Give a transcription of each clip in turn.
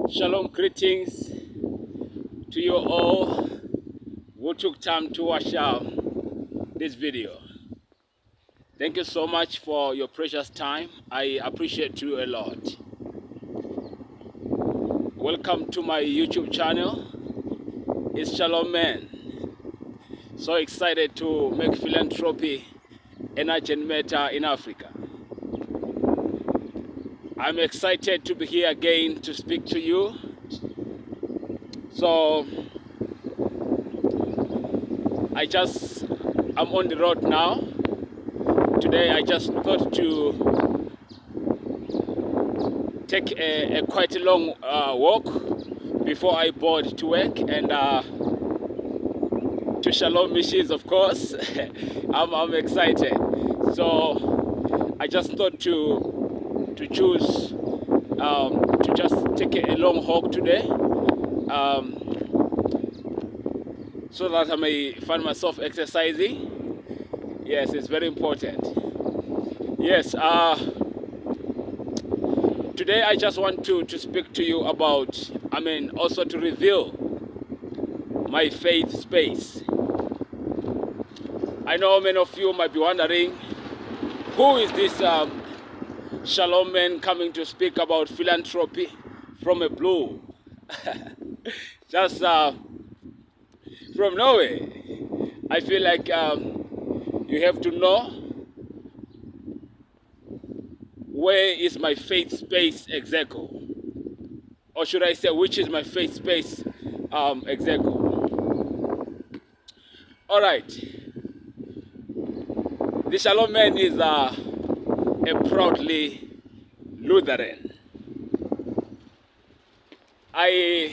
Shalom, greetings to you all who took time to watch this video. Thank you so much for your precious time. I appreciate you a lot. Welcome to my YouTube channel. It's Shalom Man. So excited to make philanthropy an urgent matter in Africa. I'm excited to be here again to speak to you. So I'm on the road now. Today I just thought to take a quite a long walk before I board to work and to Shalom missions, of course. I'm excited. So I just thought to choose to just take a long walk today, so that I may find myself exercising. Yes, it's very important. Yes, today I just want to speak to you about, also to reveal my faith space. I know many of you might be wondering, who is this Shalom man coming to speak about philanthropy from a blue? Just from Norway. I feel like you have to know where is my faith space exactly, or should I say which is my faith space exactly. All right, the Shalom man is a proudly Lutheran. I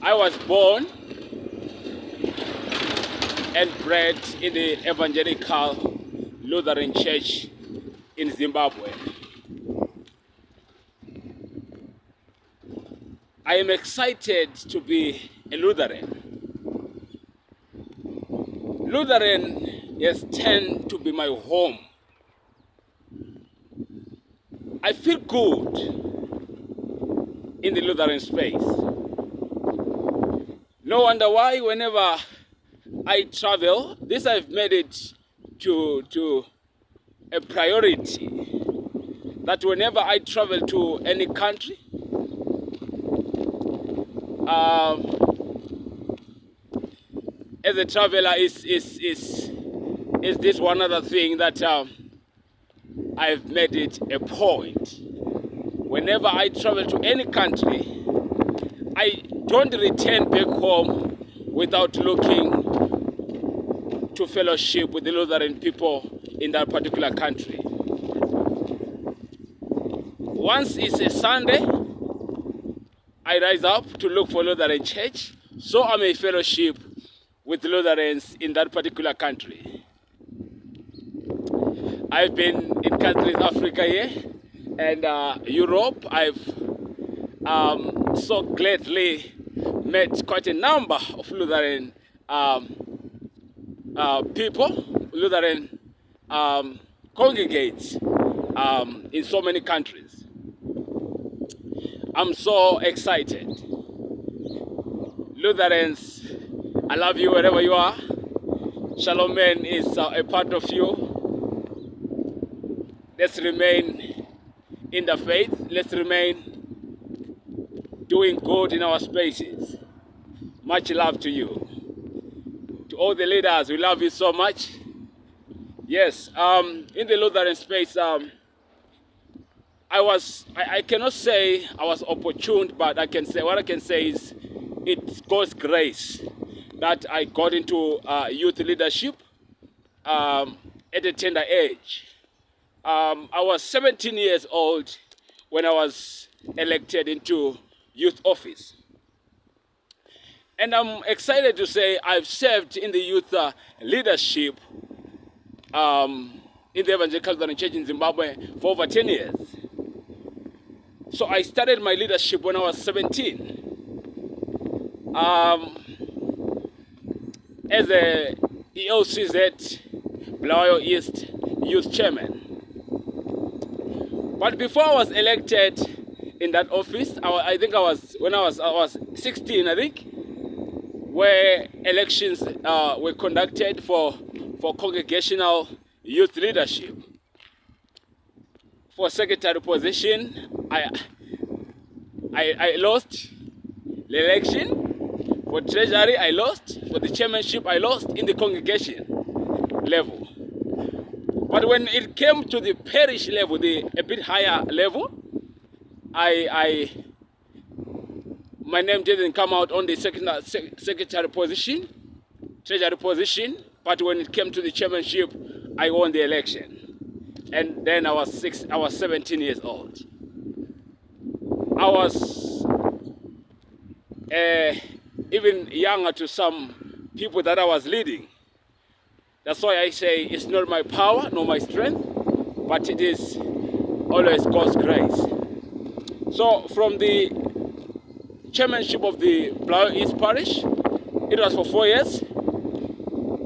was born and bred in the evangelical Lutheran Church in Zimbabwe. I am excited to be a Lutheran. Lutheran has turned to be my home. I feel good in the Lutheran space. No wonder why whenever I travel, this I've made it to a priority, that whenever I travel to any country, as a traveler is this one other thing that I've made it a point. Whenever I travel to any country, I don't return back home without looking to fellowship with the Lutheran people in that particular country. Once it's a Sunday, I rise up to look for Lutheran church, so I may fellowship with Lutherans in that particular country. I've been in countries Africa here and Europe. I've so gladly met quite a number of Lutheran people, Lutheran congregates in so many countries. I'm so excited. Lutherans, I love you wherever you are. Shalom Man is a part of you. Let's remain in the faith. Let's remain doing good in our spaces. Much love to you. To all the leaders, we love you so much. Yes, in the Lutheran space, I cannot say I was opportune, but what I can say is it's God's grace that I got into youth leadership at a tender age. I was 17 years old when I was elected into youth office. And I'm excited to say I've served in the youth leadership in the Evangelical Lutheran Church in Zimbabwe for over 10 years. So I started my leadership when I was 17. As a ELCZ Bulawayo East Youth Chairman. But before I was elected in that office. I think I was 16, I think, where elections were conducted for congregational youth leadership. For secretary position, I lost the election. For treasury, I lost. For the chairmanship, I lost in the congregation level. But when it came to the parish level, a bit higher level, my name didn't come out on the secretary position, treasury position. But when it came to the chairmanship, I won the election. And then I was 17 years old. I was even younger to some people that I was leading. That's why I say it's not my power, nor my strength, but it is always God's grace. So from the chairmanship of the Blair East Parish, it was for 4 years.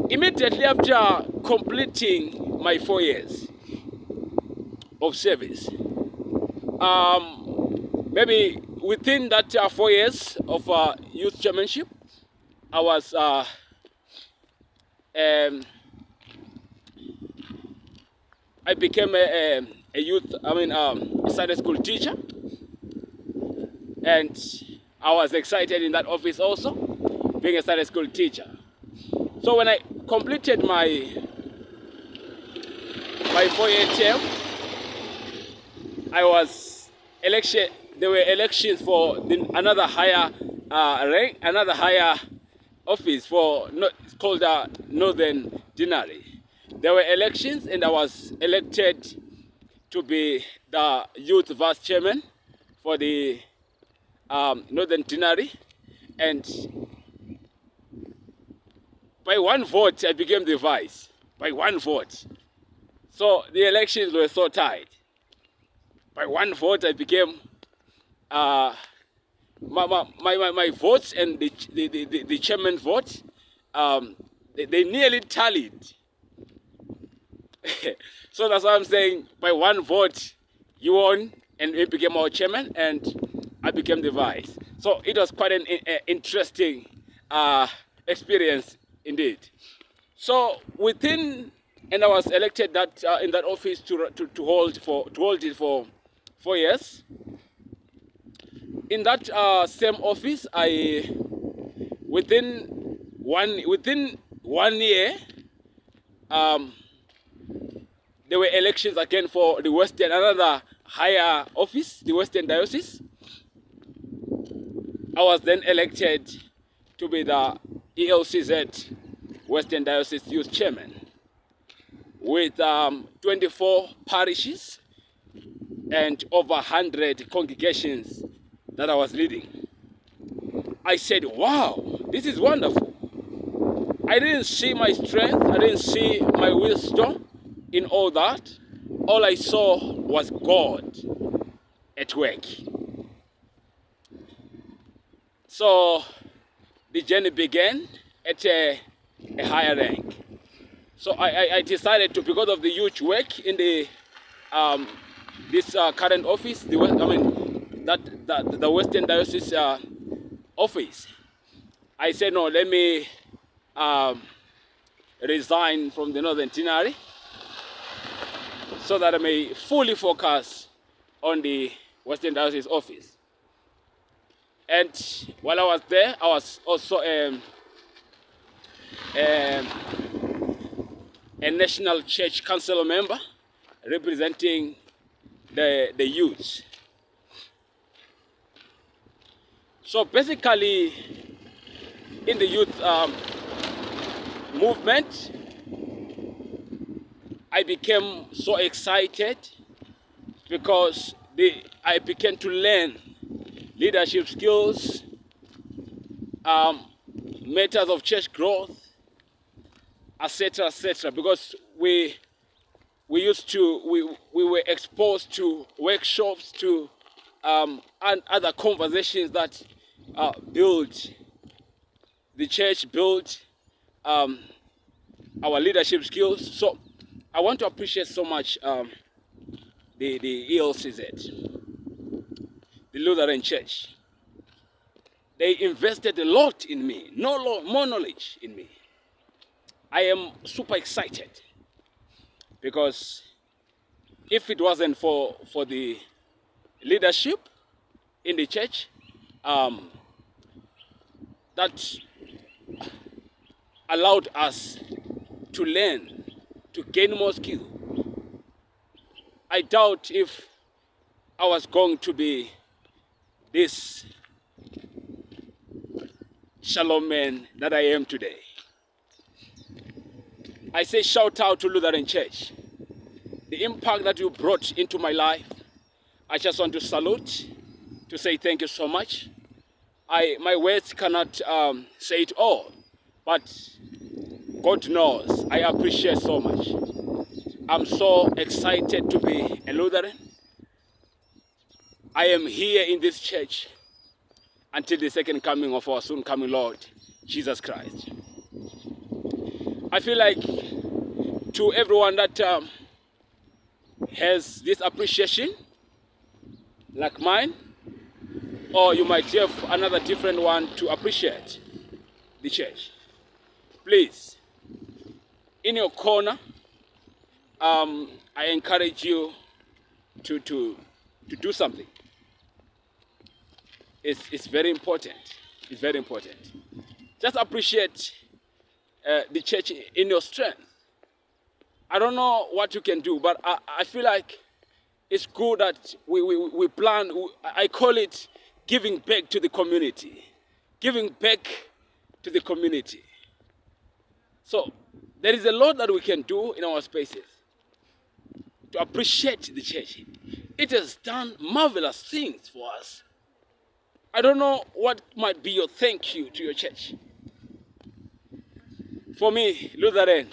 Immediately after completing my 4 years of service, maybe within that 4 years of youth chairmanship, I was I became a youth, a Sunday school teacher, and I was excited in that office also, being a Sunday school teacher. So when I completed my 4-year term, I was election. There were elections for another higher rank, another higher office it's called Northern Deanery. There were elections, and I was elected to be the youth vice chairman for the Northern Deanery, and by one vote I became the vice. By one vote. So the elections were so tight. By one vote I became my votes and the chairman vote, they nearly tallied. So that's why I'm saying by one vote you won, and he became our chairman, and I became the vice. So it was quite an interesting experience indeed. So and I was elected in that office to hold it for 4 years. In that same office, within one year, there were elections again for another higher office, the Western Diocese. I was then elected to be the ELCZ Western Diocese Youth Chairman with 24 parishes and over 100 congregations that I was leading. I said, wow, this is wonderful. I didn't see my strength, I didn't see my wisdom in all that. All I saw was God at work. So the journey began at a higher rank. So I decided to, because of the huge work in the this current office, the Western Diocese office, I said, no, let me resign from the Northern Deanery so that I may fully focus on the Western Diocese office. And while I was there, I was also a National Church Council member representing the youth. So basically, in the youth movement, I became so excited because I began to learn leadership skills, matters of church growth, etc., etc. Because we were exposed to workshops, to and other conversations that build the church, build our leadership skills. So I want to appreciate so much the ELCZ. the Lutheran Church. They invested a lot in me, more knowledge in me. I am super excited because if it wasn't for the leadership in the church, that allowed us to learn, to gain more skill, I doubt if I was going to be this Shalom man that I am today. I say shout out to Lutheran Church. The impact that you brought into my life, I just want to salute, to say thank you so much. My words cannot say it all, but God knows I appreciate so much. I'm so excited to be a Lutheran. I am here in this church until the second coming of our soon coming Lord, Jesus Christ. I feel like to everyone that has this appreciation, like mine, or you might have another different one to appreciate the church. Please, in your corner, I encourage you to do something. It's very important. It's very important. Just appreciate the church in your strength. I don't know what you can do, but I feel like it's good that we plan. I call it giving back to the community. Giving back to the community. So there is a lot that we can do in our spaces to appreciate the church. It has done marvelous things for us. I don't know what might be your thank you to your church. For me, Lutheran,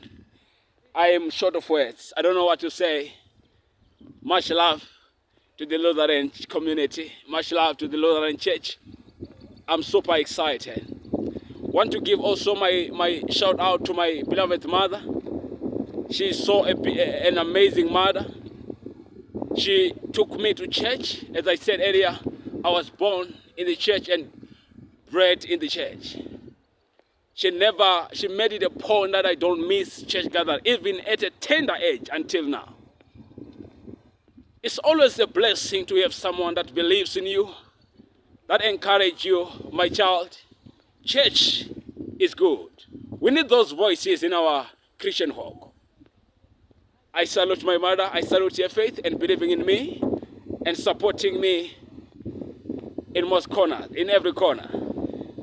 I am short of words. I don't know what to say. Much love to the Lutheran community. Much love to the Lutheran Church. I'm super excited. Want to give also my shout out to my beloved mother. She's so an amazing mother. She took me to church. As I said earlier, I was born in the church and bred in the church. She made it a point that I don't miss church gathering, even at a tender age until now. It's always a blessing to have someone that believes in you, that encourages you, my child. Church is good. We need those voices in our Christian walk. I salute my mother. I salute your faith and believing in me and supporting me in most corners, in every corner.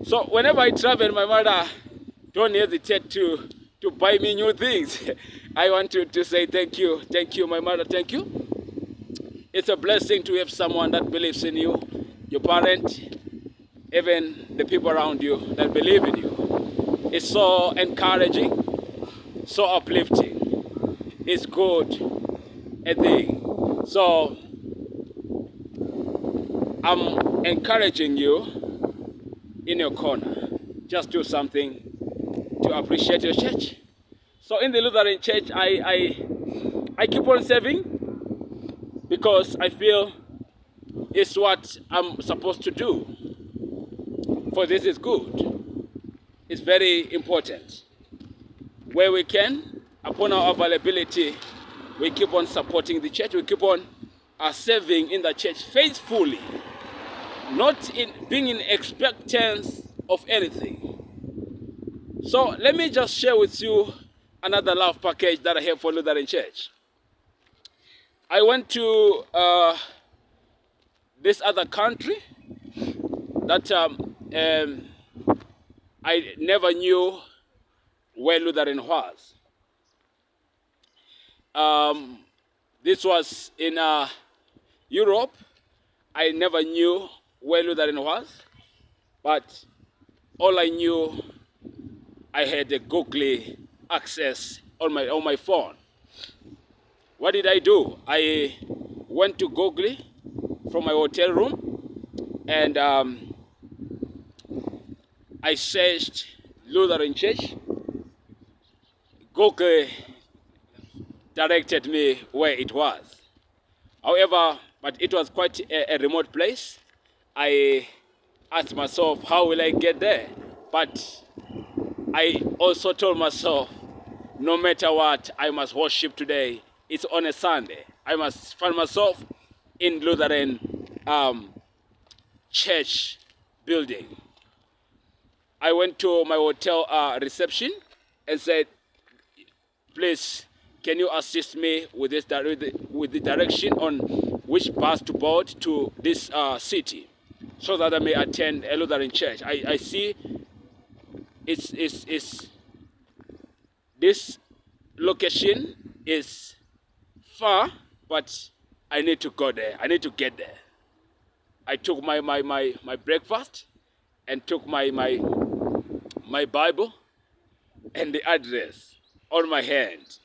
So whenever I travel, my mother don't hesitate to buy me new things. I want to say thank you, my mother, thank you. It's a blessing to have someone that believes in you, your parent, even the people around you that believe in you. It's so encouraging, so uplifting. It's good, a thing. So I'm encouraging you in your corner. Just do something to appreciate your church. So in the Lutheran Church, I keep on serving because I feel it's what I'm supposed to do. For this is good. It's very important. Where we can, upon our availability, we keep on supporting the church. We keep on serving in the church faithfully, not in being in expectance of anything. So let me just share with you another love package that I have for Lutheran Church. I went to this other country that I never knew where Lutheran was. This was in Europe. I never knew where Lutheran was, but all I knew, I had a Google access on my phone. What did I do? I went to Google from my hotel room and I searched Lutheran Church. Google directed me where it was. However, but it was quite a remote place. I asked myself, how will I get there? But I also told myself, no matter what, I must worship today. It's on a Sunday. I must find myself in Lutheran church building. I went to my hotel reception and said, please, can you assist me with this with the direction on which bus to board to this city, so that I may attend a Lutheran church. I see it's this location is far, but I need to go there. I need to get there. I took my breakfast and took my Bible and the address on my hand.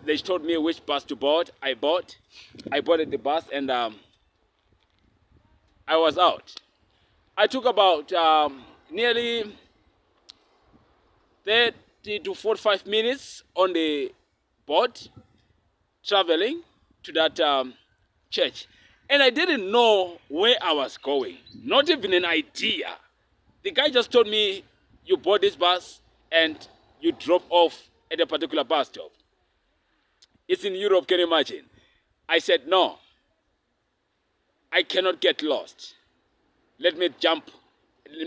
They told me which bus to board. I boarded the bus, and I was out. I took about nearly 30 to 45 minutes on the board, traveling to that church. And I didn't know where I was going, not even an idea. The guy just told me, you board this bus and you drop off at a particular bus stop. It's in Europe, can you imagine? I said, no, I cannot get lost. Let me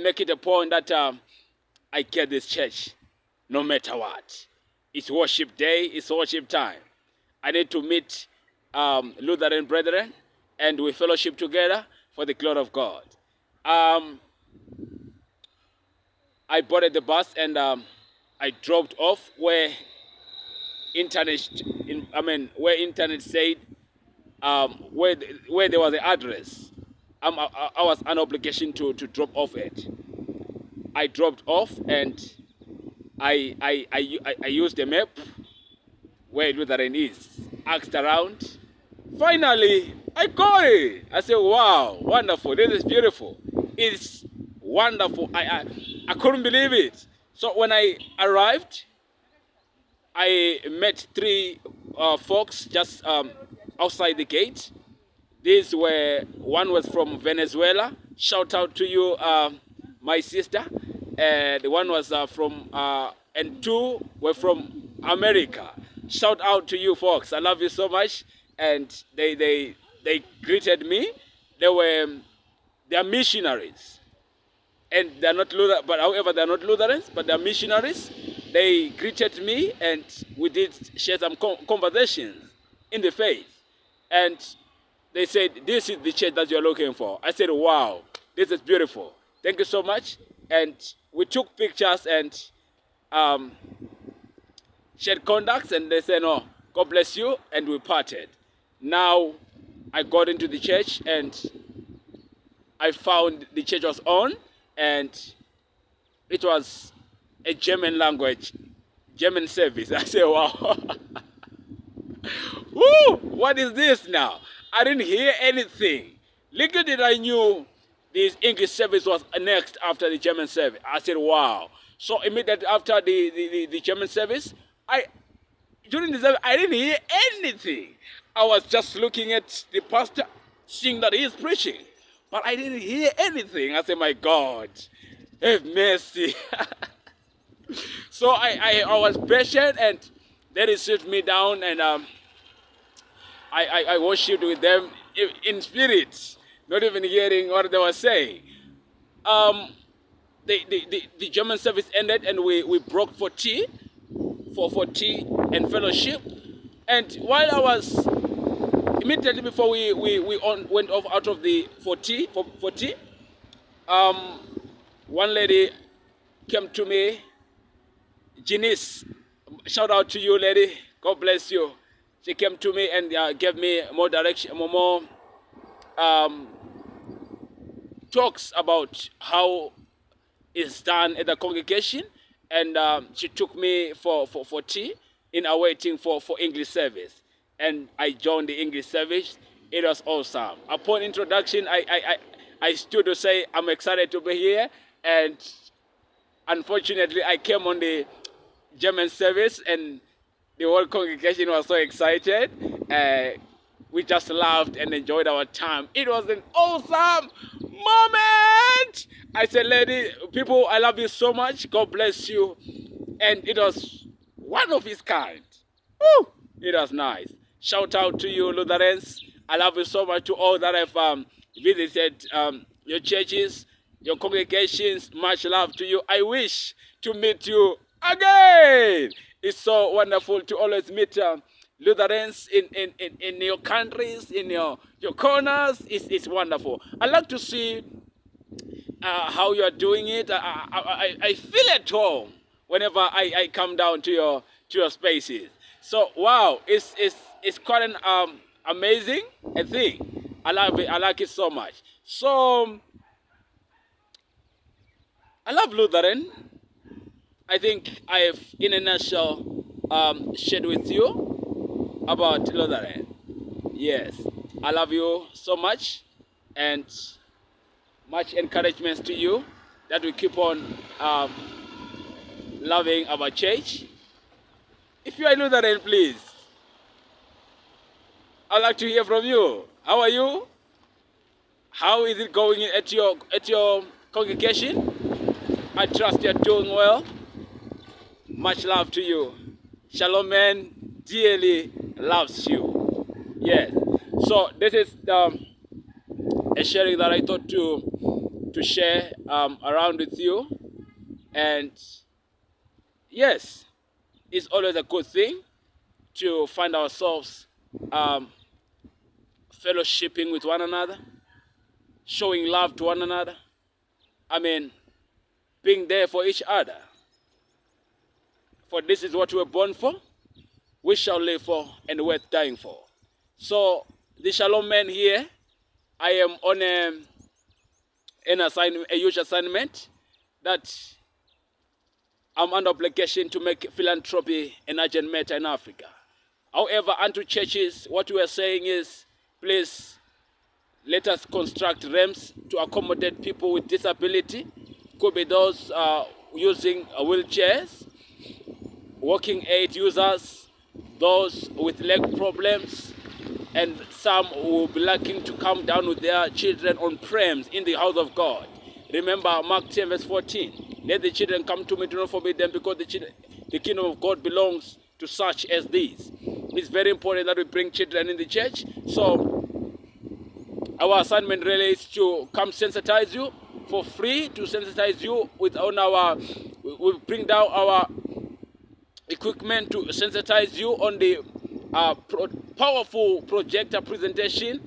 make it a point that I get this church no matter what. It's worship day, it's worship time. I need to meet Lutheran brethren, and we fellowship together for the glory of God. I boarded the bus, and I dropped off where internet said where there was the address. I was an obligation to drop off it. I dropped off, and I used the map where Lutheran is. Asked around. Finally, I got it. I said, wow, wonderful. This is beautiful. It's wonderful. I couldn't believe it. So when I arrived, I met three folks just outside the gate. One was from Venezuela. Shout out to you, my sister. And one was and two were from America. Shout out to you folks. I love you so much. And they greeted me. They are missionaries. And they're not Lutherans, but however, they're not Lutherans, but they're missionaries. They greeted me, and we did share some conversations in the faith. And they said, this is the church that you're looking for. I said, wow, this is beautiful. Thank you so much. And we took pictures and shared contacts, and they said, no, God bless you, and we parted. Now, I got into the church, and I found the church was on, and it was a German language, German service. I said, wow. Woo! What is this now? I didn't hear anything. Little did I knew this English service was next after the German service. I said, wow. So immediately after the German service, during the service, I didn't hear anything. I was just looking at the pastor, seeing that he is preaching. But I didn't hear anything. I said, my God, have mercy. So I was patient, and they received me down, and I worshipped with them in spirit, not even hearing what they were saying. The German service ended, and we broke for tea and fellowship. And while I was immediately before we went off out of the for tea, one lady came to me, Janice. Shout out to you, lady. God bless you. She came to me and gave me more direction, more talks about how it's done at the congregation, and she took me for tea in awaiting for English service, and I joined the English service. It was awesome. Upon introduction, I stood to say I'm excited to be here, and unfortunately I came on the German service, and the whole congregation was so excited. we just laughed and enjoyed our time. It was an awesome moment. I said, lady, people, I love you so much. God bless you. And it was one of his kind. Woo! It was nice. Shout out to you, Lutherans. I love you so much. To all that have visited your churches, your congregations. Much love to you. I wish to meet you again. It's so wonderful to always meet Lutherans in your countries, in your corners. It's wonderful. I like to see how you are doing it. I feel at home whenever I come down to your spaces. So wow, it's quite an amazing thing. I love it. I like it so much. So I love Lutheran. I think I have, in a nutshell, shared with you about Lutheran. Yes, I love you so much, and much encouragement to you that we keep on loving our church. If you are Lutheran, please, I'd like to hear from you. How are you? How is it going at your congregation? I trust you're doing well. Much love to you. Shalom man dearly loves you. Yes. So this is a sharing that I thought to share around with you. And yes, it's always a good thing to find ourselves fellowshipping with one another, showing love to one another. I mean, being there for each other. For this is what we were born for, we shall live for, and worth dying for. So, the Shalom men here, I am on a huge assignment that I'm under obligation to make philanthropy an urgent matter in Africa. However, unto churches, what we are saying is, please let us construct ramps to accommodate people with disability. Could be those using wheelchairs, walking aid users, those with leg problems, and some will be looking to come down with their children on prams in the house of God. Remember Mark 10 verse 14. Let the children come to me, do not forbid them, because the kingdom of God belongs to such as these. It's very important that we bring children in the church. So our assignment really is to come sensitize you for free, to sensitize you with we bring down our equipment to sensitize you on the powerful projector presentation,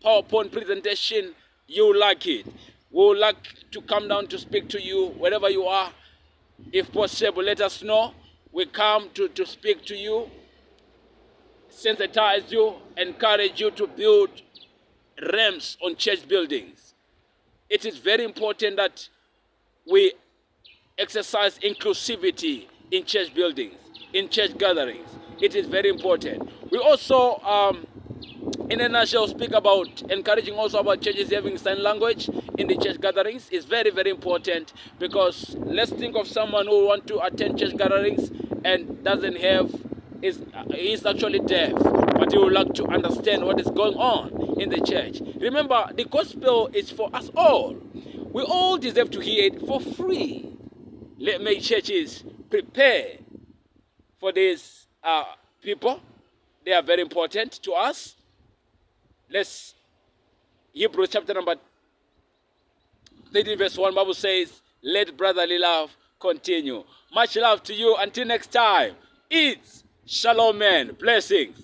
PowerPoint presentation. You like it. We would like to come down to speak to you wherever you are. If possible, let us know. We come to speak to you, sensitize you, encourage you to build ramps on church buildings. It is very important that we exercise inclusivity in church buildings, in church gatherings. It is very important. We also, in a nutshell, speak about encouraging also about churches having sign language in the church gatherings. It's very, very important, because let's think of someone who wants to attend church gatherings and doesn't have, is actually deaf, but he would like to understand what is going on in the church. Remember, the gospel is for us all. We all deserve to hear it for free. Let me churches prepare for these people. They are very important to us. Let's, Hebrews chapter number 13 verse 1, Bible says, let brotherly love continue. Much love to you. Until next time, it's Shalom, man. Blessings.